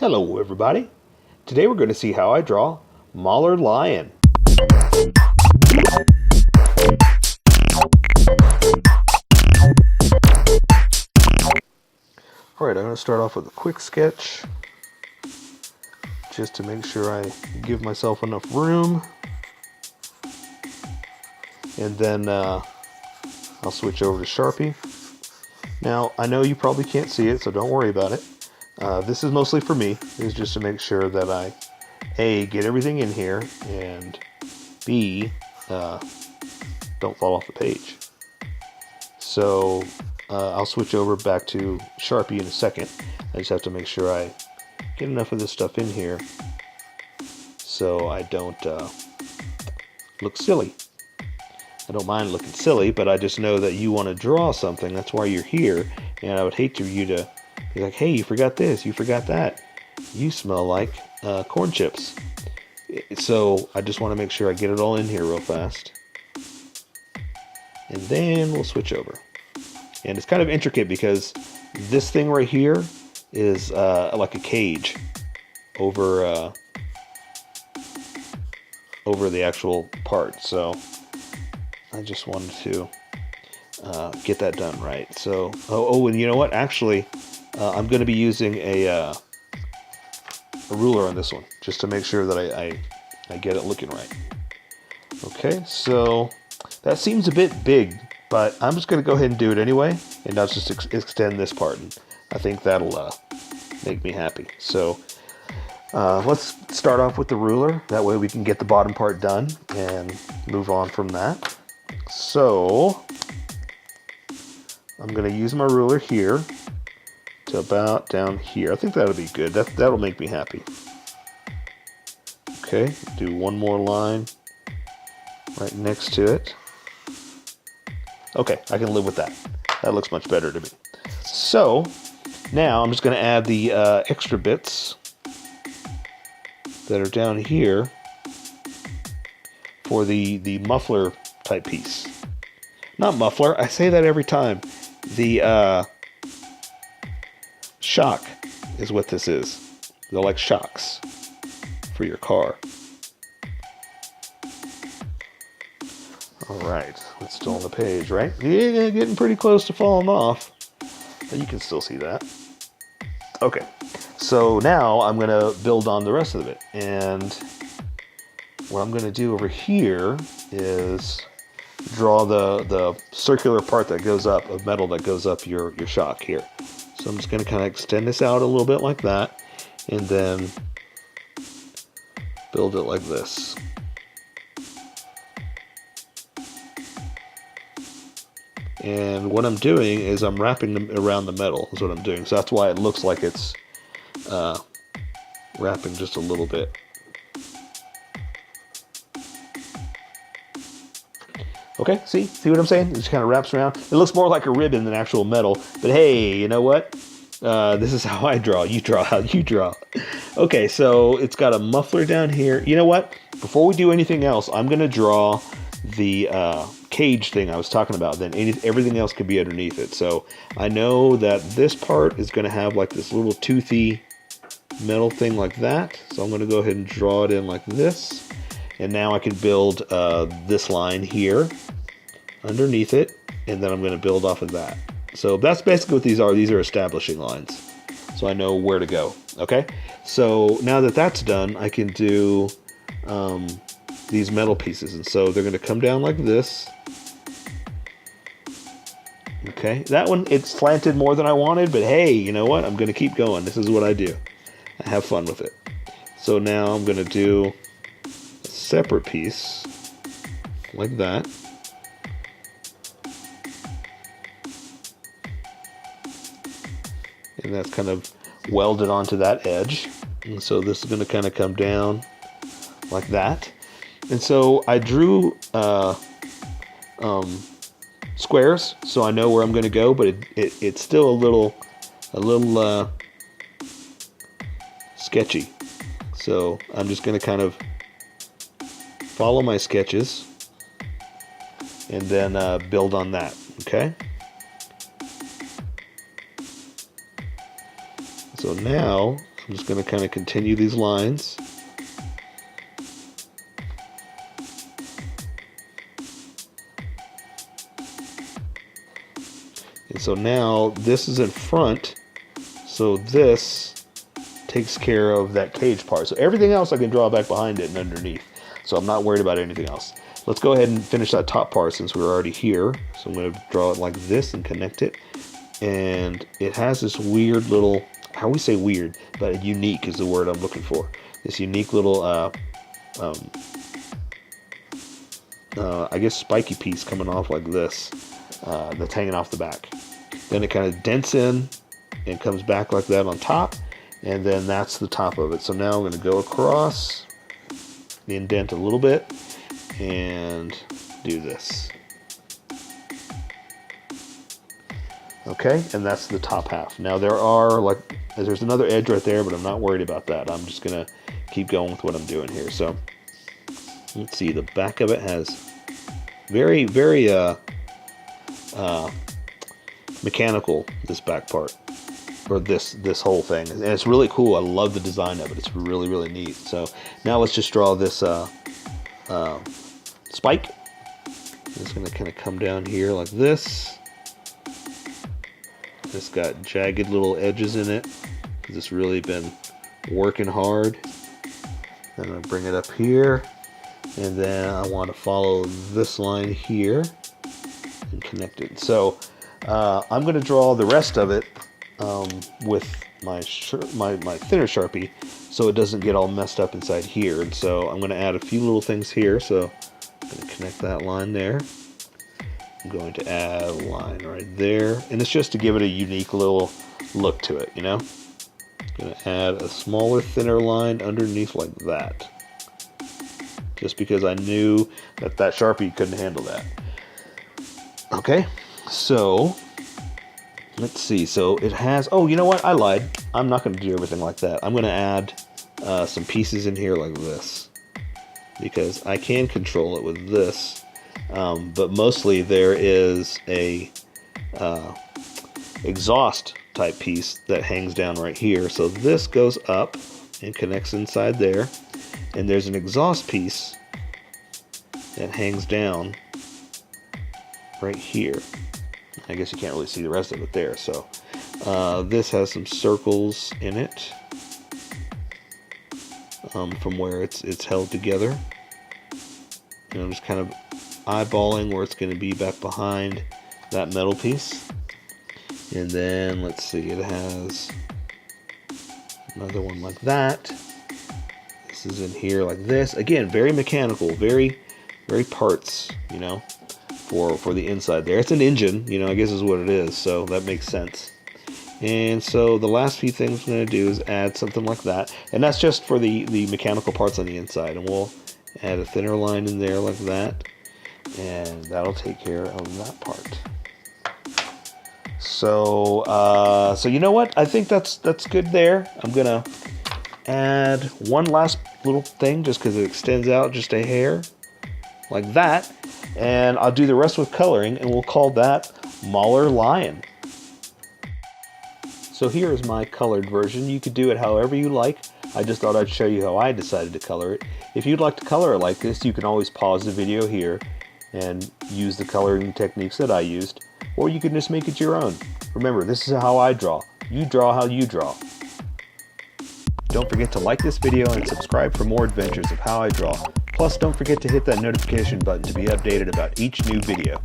Hello everybody. Today we're going to see how I draw Mauler Lion. Alright, I'm going to start off with a quick sketch just to make sure I give myself enough room, and then I'll switch over to Sharpie. Now I know you probably can't see it, so don't worry about it. This is mostly for me. It's just to make sure that I A, get everything in here, and B, don't fall off the page. So I'll switch over back to Sharpie in a second. I just have to make sure I get enough of this stuff in here so I don't look silly. I don't mind looking silly, but I just know that you want to draw something. That's why you're here, and I would hate for you to be like, hey, you forgot this, you forgot that. You smell like corn chips. So I just want to make sure I get it all in here real fast. And then we'll switch over. And it's kind of intricate because this thing right here is like a cage over the actual part. So I just wanted to get that done right. So, and you know what? Actually, I'm going to be using a ruler on this one, just to make sure that I get it looking right. Okay, so that seems a bit big, but I'm just going to go ahead and do it anyway, and I'll just extend this part, and I think that'll make me happy. So let's start off with the ruler. That way we can get the bottom part done and move on from that. So I'm going to use my ruler here to about down here. I think that'll be good. That'll make me happy. Okay, do one more line right next to it. Okay, I can live with that. That looks much better to me. So now I'm just going to add the extra bits that are down here for the muffler type piece. Not muffler, I say that every time. The shock is what this is. They're like shocks for your car. Alright, it's still on the page, right? Yeah, getting pretty close to falling off. But you can still see that. Okay, so now I'm going to build on the rest of it. And what I'm going to do over here is draw the circular part that goes up, of metal that goes up your shock here. So I'm just going to kind of extend this out a little bit like that, and then build it like this. And what I'm doing is I'm wrapping them around the metal, is what I'm doing. So that's why it looks like it's wrapping just a little bit. Okay, see what I'm saying? It just kind of wraps around. It looks more like a ribbon than actual metal. But hey, you know what? This is how I draw. You draw how you draw. Okay, so it's got a muffler down here. You know what? Before we do anything else, I'm going to draw the cage thing I was talking about. Then everything else could be underneath it. So I know that this part is going to have like this little toothy metal thing like that. So I'm going to go ahead and draw it in like this. And now I can build this line here underneath it, and then I'm going to build off of that. So that's basically what these are. These are establishing lines, so I know where to go. Okay, so now that that's done, I can do these metal pieces, and so they're going to come down like this. Okay, that one, it's slanted more than I wanted, but hey, you know what? I'm going to keep going. This is what I do. I have fun with it. So now I'm going to do a separate piece like that. And that's kind of welded onto that edge. And so this is going to kind of come down like that. And so I drew squares, so I know where I'm going to go, but it's still a little sketchy. So I'm just going to kind of follow my sketches and then build on that. Okay. So now I'm just going to kind of continue these lines. And so now this is in front, so this takes care of that cage part. So everything else I can draw back behind it and underneath. So I'm not worried about anything else. Let's go ahead and finish that top part since we're already here. So I'm going to draw it like this and connect it. And it has this weird little, how we say weird, but unique is the word I'm looking for. This unique little, I guess spiky piece coming off like this, that's hanging off the back. Then it kind of dents in and comes back like that on top, and then that's the top of it. So now I'm going to go across the indent a little bit and do this. Okay, and that's the top half. Now there's another edge right there, but I'm not worried about that. I'm just gonna keep going with what I'm doing here. So let's see, the back of it has very, very mechanical, this back part, or this whole thing, and it's really cool. I love the design of it. It's really, really neat. So now let's just draw this spike. It's gonna kind of come down here like this. It's got jagged little edges in it because it's really been working hard. Then I bring it up here, and then I want to follow this line here and connect it. So I'm going to draw the rest of it with my thinner Sharpie, so it doesn't get all messed up inside here. And so I'm going to add a few little things here. So I'm going to connect that line there. I'm going to add a line right there, and it's just to give it a unique little look to it, you know. I'm going to add a smaller, thinner line underneath like that, just because I knew that Sharpie couldn't handle that. Okay, so let's see. So it has, oh, you know what? I lied. I'm not going to do everything like that. I'm going to add some pieces in here like this, because I can control it with this. But mostly there is a exhaust type piece that hangs down right here. So this goes up and connects inside there, and there's an exhaust piece that hangs down right here. I guess you can't really see the rest of it there. So this has some circles in it from where it's held together. And I'm just kind of eyeballing where it's going to be back behind that metal piece. And then let's see, it has another one like that. This is in here like this. Again, very mechanical, very parts, you know, for the inside there. It's an engine, you know, I guess is what it is, so that makes sense. And so the last few things I'm going to do is add something like that, and that's just for the mechanical parts on the inside. And we'll add a thinner line in there like that, and that'll take care of that part. So so you know what? I think that's good there. I'm gonna add one last little thing just because it extends out just a hair like that, and I'll do the rest with coloring, and we'll call that Mauler Lion. So here is my colored version. You could do it however you like. I just thought I'd show you how I decided to color it. If you'd like to color it like this, you can always pause the video here and use the coloring techniques that I used, or you can just make it your own. Remember, this is how I draw. You draw how you draw. Don't forget to like this video and subscribe for more adventures of how I draw. Plus, don't forget to hit that notification button to be updated about each new video.